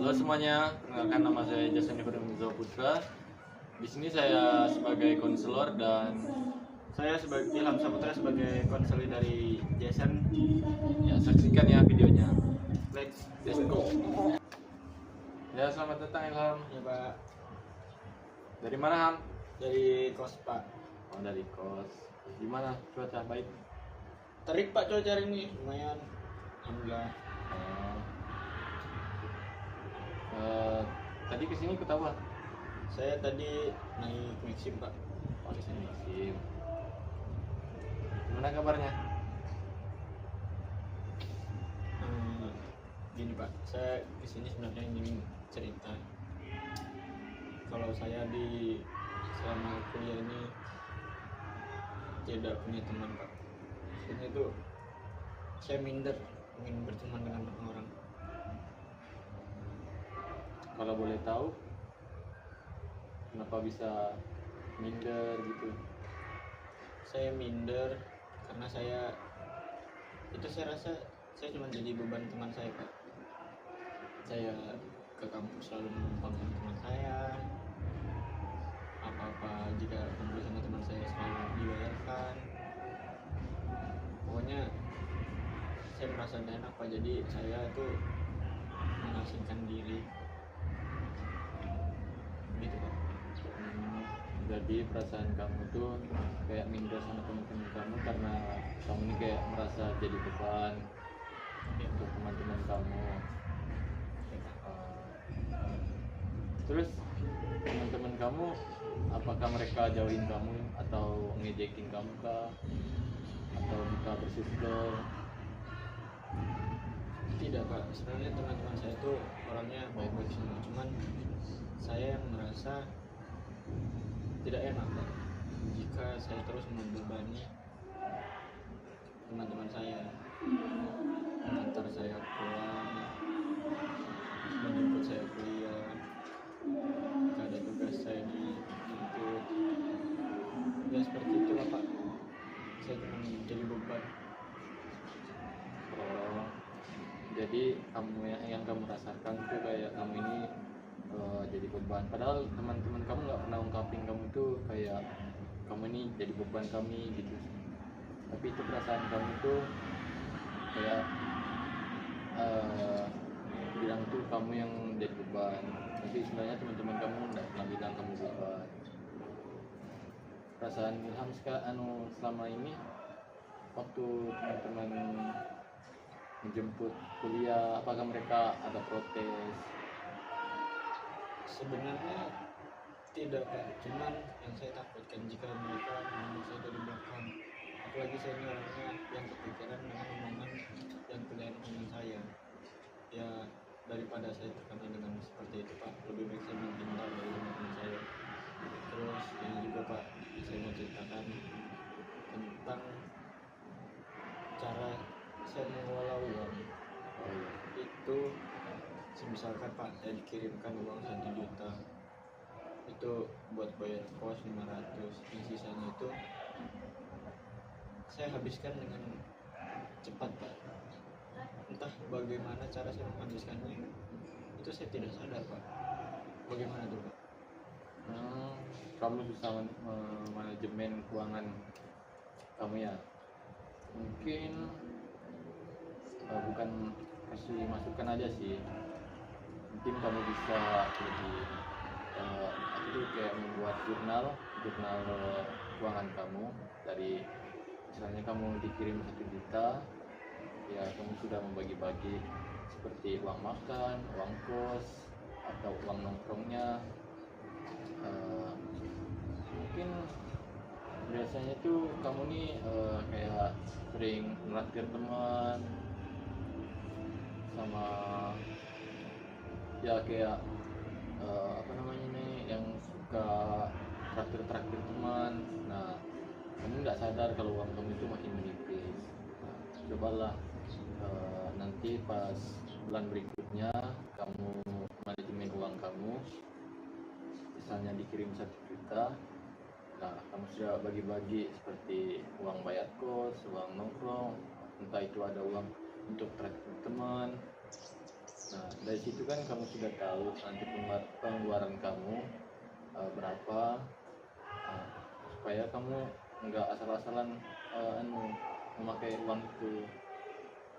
Halo semuanya, perkenalkan nama saya Jason Ibrahim Putra. Di sini saya sebagai konselor dan Saya sebagai Ilham Saputra sebagai konselor dari Jason. ya saksikan ya videonya. Let's Go. Ya selamat datang Ilham. Ya Pak, Dari mana Ham? dari kos Pak. Oh dari kos. Gimana cuaca baik? Terik Pak cuaca hari ini, lumayan. Alhamdulillah. Tadi kesini ikut apa? Saya tadi naik Maxim Pak. Oh kesini Maxim. Gimana kabarnya? Gini Pak, saya kesini sebenarnya ingin cerita. Kalau saya di selama kuliah ini tidak punya teman Pak. Maksudnya itu saya minder ingin berteman dengan orang. Kalau boleh tahu, kenapa bisa minder gitu? Saya minder karena saya rasa saya cuma jadi beban teman saya Pak. Saya ke kampus selalu menumpangkan teman saya, apa-apa jika kumpul sama teman saya selalu dibayarkan. Pokoknya saya merasa tidak enak Pak, jadi saya tuh mengasingkan diri gitu Pak. Jadi perasaan kamu tuh kayak minder sama teman-teman kamu karena kamu ini kayak merasa jadi beban untuk teman-teman kamu. Terus teman-teman kamu, apakah mereka jauhin kamu atau ngejekin kamu kah? Atau minta bersirkel? Tidak Pak, sebenarnya teman-teman saya tuh orangnya baik-baik semua, cuman saya yang merasa tidak enak Pak jika saya terus membebani teman-teman saya, mengantar saya pulang, menjemput saya kuliah, jika ada tugas saya dijemput, ya seperti itulah Pak. Saya cuma jadi beban. Oh, jadi kamu yang kamu rasakan tuh kayak kamu ini jadi beban. Padahal teman-teman kamu nggak pernah ungkapin kamu tuh kayak kamu ini jadi beban kami gitu. Tapi itu perasaan kamu tuh kayak bilang tuh kamu yang jadi beban. Tapi sebenarnya teman-teman kamu nggak pernah bilang kamu beban. Perasaan Ilham selama ini waktu teman-teman menjemput kuliah, apakah mereka ada protes? Sebenarnya tidak Pak, cuman yang saya takutkan jika mereka menunggu saya dari belakang, apalagi saya ini orangnya yang kepikiran dengan omongan yang tidak dengan saya. Ya daripada saya terkena dengan seperti itu Pak, lebih baik saya menghindar dari teman saya. Terus ini juga Pak, saya mau ceritakan tentang cara saya mengelola uang. Itu misalkan Pak, saya dikirimkan uang 1 juta, itu buat bayar kos 500, yang sisanya itu saya habiskan dengan cepat Pak. Entah bagaimana cara saya menghabiskannya, itu saya tidak sadar Pak. Bagaimana tuh Pak? Kamu bisa manajemen keuangan kamu ya? Mungkin bukan kasih masukan aja sih. Mungkin kamu bisa lebih itu kayak membuat jurnal keuangan kamu. Dari misalnya kamu dikirim 1 juta, ya kamu sudah membagi-bagi seperti uang makan, uang kos, atau uang nongkrongnya. Mungkin biasanya tuh kamu nih kayak sering meraktir teman sama ya kayak apa namanya nih yang suka traktir teman. Nah kamu nggak sadar kalau uang kamu itu makin menipis. Nah, cobalah nanti pas bulan berikutnya kamu manajemen uang kamu, misalnya dikirim 1 juta, nah kamu sudah bagi-bagi seperti uang bayar kos, uang nongkrong, entah itu ada uang untuk traktir teman. Nah, dari situ kan kamu sudah tahu nanti pengeluaran kamu berapa, uh, supaya kamu nggak asal-asalan memakai uang itu.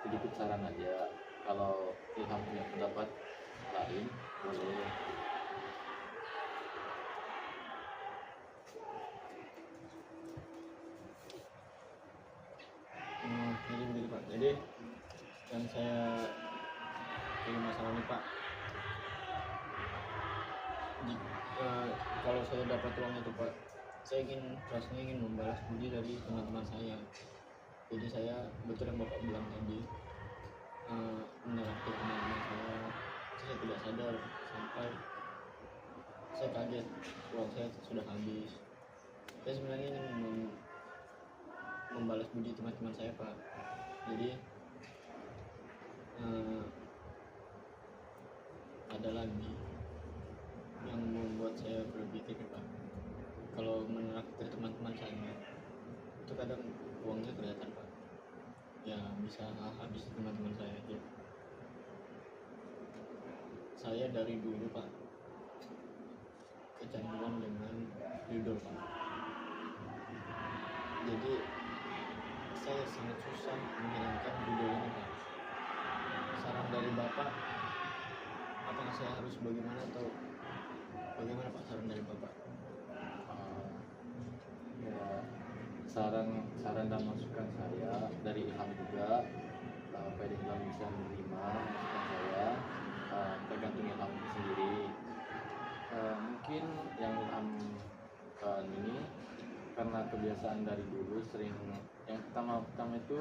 Sedikit saran aja, kalau Ilham punya pendapat lain boleh. Jadi begini Pak, jadi yang saya punya masalah nih Pak, kalau saya dapat uang itu Pak, saya rasanya ingin membalas budi dari teman-teman saya. Jadi saya betul yang Bapak bilang tadi, meneraktir teman-teman saya tidak sadar sampai saya kaget uang saya sudah habis. Saya sebenarnya ingin membalas budi teman-teman saya Pak. Jadi ada lagi yang membuat saya berpikir Pak, kalau menraktir teman-teman saya itu kadang uangnya kelihatan Pak, ya bisa habis teman-teman saya aja. Saya dari dulu Pak kecanduan dengan judul Pak, jadi saya sangat susah menghilangkan judul ini Pak. Saran dari Bapak, apakah saya harus bagaimana atau bagaimana Pak, saran dari Bapak? Ya, saran dan masukan saya dari Ilham juga, apa yang Ilham bisa menerima masukan saya, tergantung Ilham sendiri. Mungkin yang Ilham ini karena kebiasaan dari dulu sering, yang pertama itu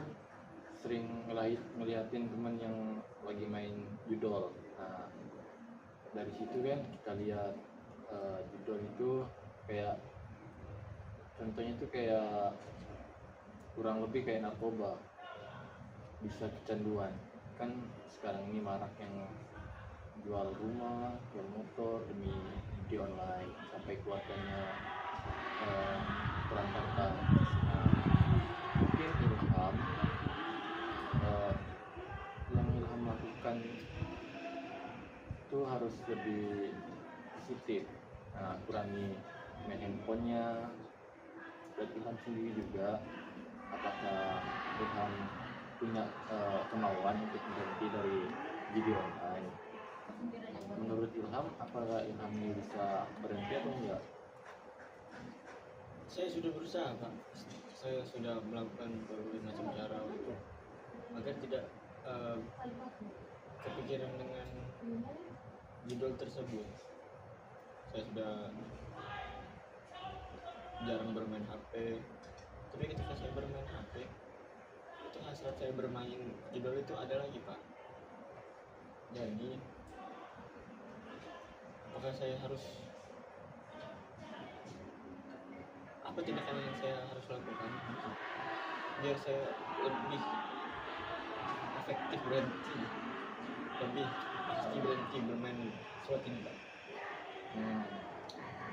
sering ngeliatin teman yang lagi main judol. Nah, dari situ kan kita lihat judol itu kayak, contohnya itu kayak kurang lebih kayak narkoba, bisa kecanduan. Kan sekarang ini marak yang jual rumah, jual motor demi judi online sampai keluarganya berantakan. Nah, mungkin Ilham yang Ilham lakukan itu harus lebih positif. Nah, kurangi main handphonenya. Dan Ilham sendiri juga, apakah Ilham punya kemauan untuk berhenti dari video online? Menurut Ilham, apakah Ilham ini bisa berhenti atau enggak? Saya sudah berusaha Pak, saya sudah melakukan berbagai macam cara untuk agar tidak kepikiran dengan judul tersebut. Saya sudah jarang bermain HP, tapi ketika saya bermain HP itu hasrat saya bermain judul itu ada lagi Pak. Jadi apakah saya harus, apa tindakan yang saya harus lakukan biar saya lebih efektif berhenti, lebih pasti berhenti bermain slot ini Pak?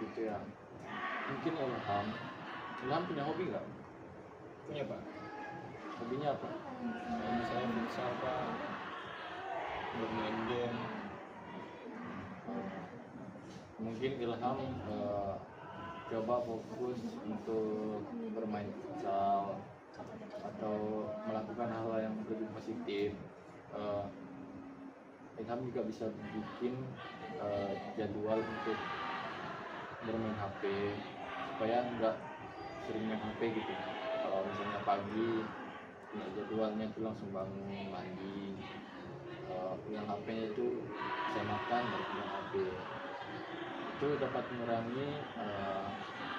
Gitu ya. Mungkin Ilham punya hobi nggak? Punya Pak. Hobinya apa? Hobi saya futsal Pak, bermain game. Mungkin Ilham coba fokus untuk bermain futsal atau melakukan hal yang lebih positif. Ilham juga bisa bikin jadwal untuk bermain HP supaya nggak sering main HP gitu. Kalau misalnya pagi punya jadwalnya itu langsung bangun mandi, pegang HP-nya itu saya makan baru pegang HP. Itu dapat mengurangi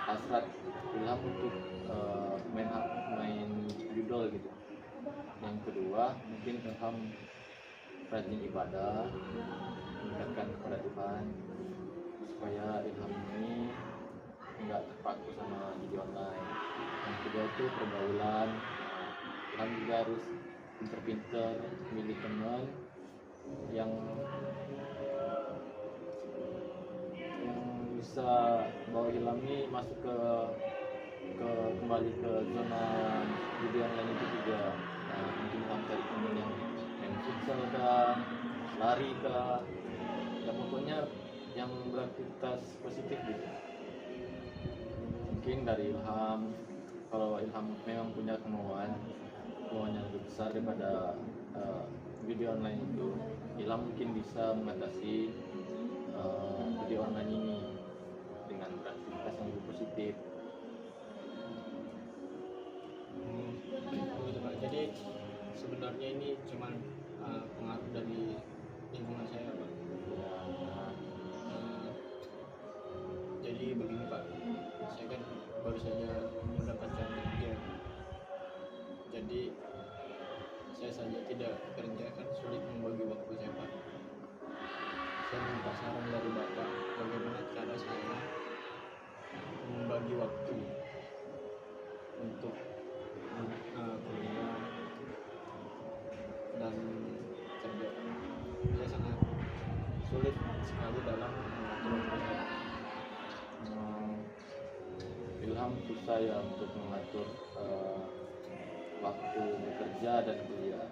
hasrat Ilham untuk main judol gitu. Yang kedua, mungkin Ilham rajin ibadah, mengingatkan kepada Tuhan supaya Ilham ini nggak terpaku sama judi online. Yang kedua itu pergaulan. Ilham juga harus pinter-pinter milih teman yang bisa bawa Ilham ini masuk ke kembali ke zona judi online itu juga. Nah, mungkin Ilham cari teman yang main futsal kan, lari ke, ya pokoknya yang beraktivitas positif gitu. Mungkin dari Ilham, kalau Ilham memang punya kemauan yang lebih besar daripada video online itu, Ilham mungkin bisa mengatasi video online ini dengan beraktivitas yang lebih positif. Begitu Pak. Jadi sebenarnya ini cuman pengaruh dari lingkungan saya Pak. Jadi begini Pak, saya kan baru saja mendapatkan kerja. Jadi saya saja tidak bekerja kan sulit membagi waktu saya Pak. Saya minta saran dari Bapak bagaimana cara saya membagi waktu untuk kuliah dan kerja. Saya sangat sulit sekali dalam mengatur waktu saya. Ilham susah ya untuk mengatur waktu bekerja dan kuliah.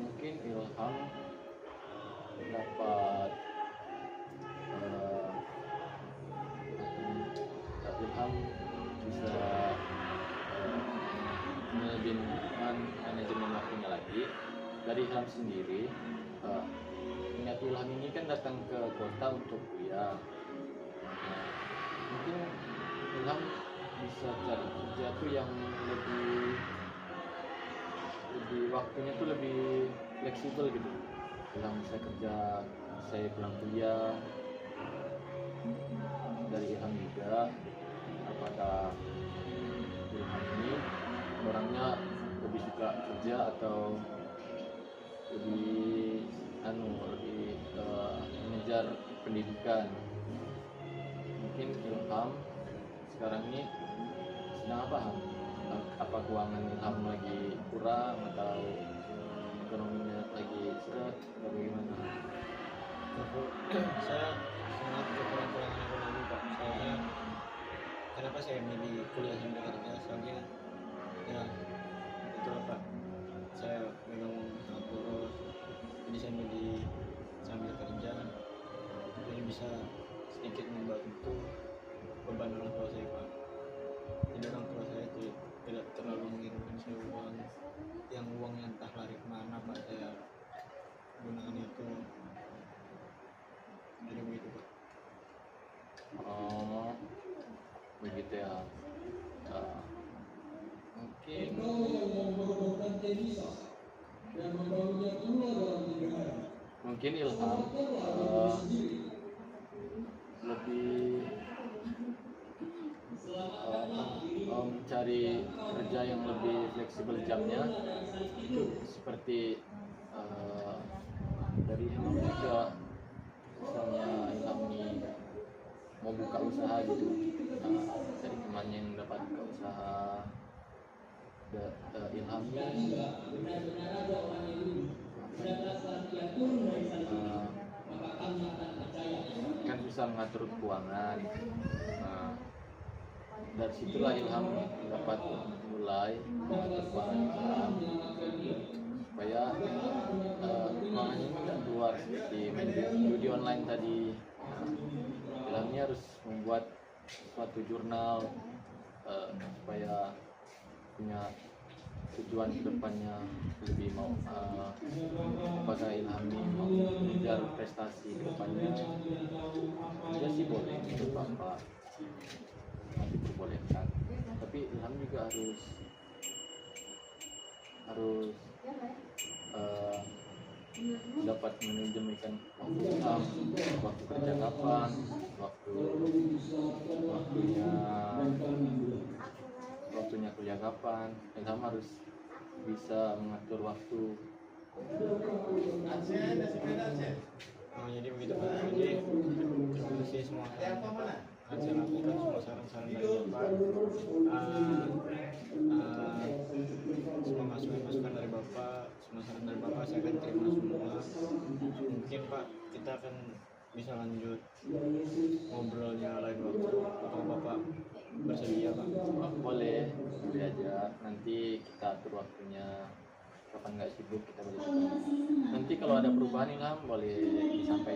Mungkin Ilham dapat Ilham bisa manajemen waktunya lagi dari Ilham sendiri. Niat Ilham ini kan datang ke kota untuk kuliah. Mungkin Ilham bisa cari kerja tuh yang lebih waktunya tuh lebih fleksibel gitu. Ilham bisa kerja, saya pulang kuliah. Dari Ilham juga, apakah Ilham ini orangnya lebih suka kerja atau lebih mengejar pendidikan. Mungkin Ilham sekarang ini sedang apa? Apa keuangan Ilham lagi kurang atau ekonominya lagi seret atau bagaimana? Saya sangat kekurangan ekonomi Pak. Soalnya kenapa saya milih kuliah sambil kerja? Soalnya ya betul Pak. Saya memang sangat boros. Jadi saya milih sambil kerja. Jadi bisa sedikit membantu beban orang tua saya Pak. Jadi orang tua saya tidak terlalu mengirimkan saya uangnya entah lari kemana Pak. Saya gunakan itu. Jadi begitu Pak. Oh, begitu ya. Mungkin Ilham lebih mencari kerja yang lebih fleksibel jamnya, seperti dari Ilham juga, misalnya Ilham ini mau buka usaha gitu, dari temannya yang dapat buka usaha. Ilham ini kan bisa mengatur keuangan. Dari situlah Ilham dapat mulai mengatur keuangan Ilham, supaya keuangannya tidak keluar seperti main judi online tadi. Ilham ini harus membuat suatu jurnal supaya punya tujuan kedepannya, lebih mau apakah Ilham ini mau mengejar prestasi kedepannya. Ya sih boleh, itu Bapak diperbolehkan, tapi Ilham juga harus dapat menunjukkan waktu kerja kapan, waktunya kuliah kapan. Ilham harus bisa mengatur waktu. Jadi begitu Pak. Jadi terima kasih semua saran akan saya lakukan semua saran-saran dari Bapak. Semua masukan dari Bapak, semua saran dari Bapak saya akan terima semua. Mungkin Pak kita akan bisa lanjut ngobrolnya lain waktu. Apakah Bapak bersedia Pak? Boleh aja, nanti kita atur waktunya. kapan nggak sibuk kita boleh ketemu. Nanti kalau ada perubahan Ilham boleh disampaikan